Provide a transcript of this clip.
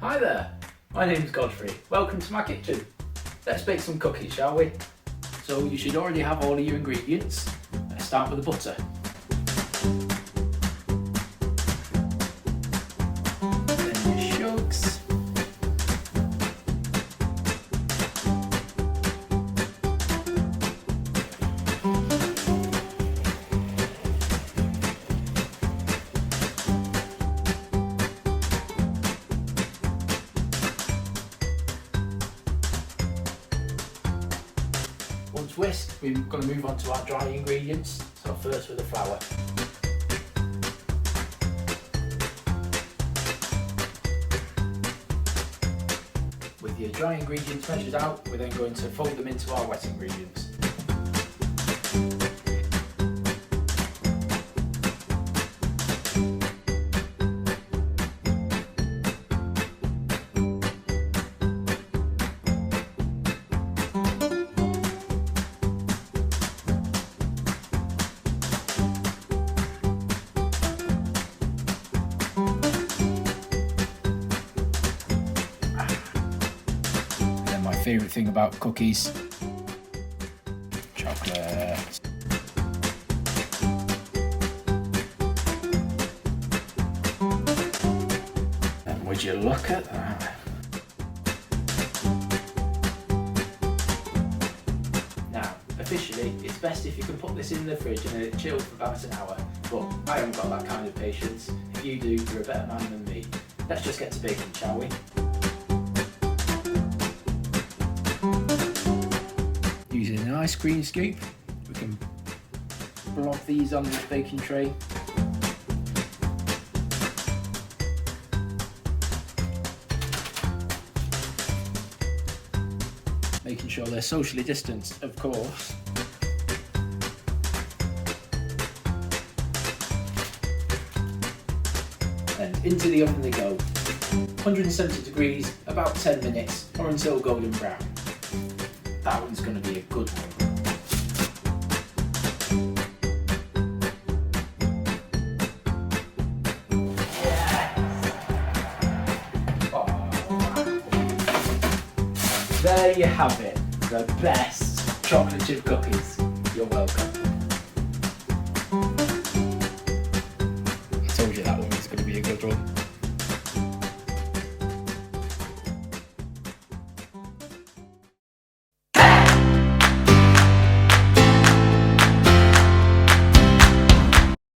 Hi there, my name's Godfrey. Welcome to my kitchen. Let's bake some cookies, shall we? So you should already have all of your ingredients. Let's start with the butter. Then your shugs. Once whisked, we're going to move on to our dry ingredients. So first with the flour. With your dry ingredients measured out, we're then going to fold them into our wet ingredients. Favourite thing about cookies, chocolate. And would you look at that? Now, officially, it's best if you can put this in the fridge and let it chill for about an hour, but I haven't got that kind of patience. If you do, you're a better man than me. Let's just get to baking, shall we? Using an ice cream scoop, we can blob these on the baking tray. Making sure they're socially distanced, of course. And into the oven they go. 170 degrees, about 10 minutes, or until golden brown. That one's going to be a good one. Yes! Oh. There you have it, the best chocolate chip cookies. You're welcome.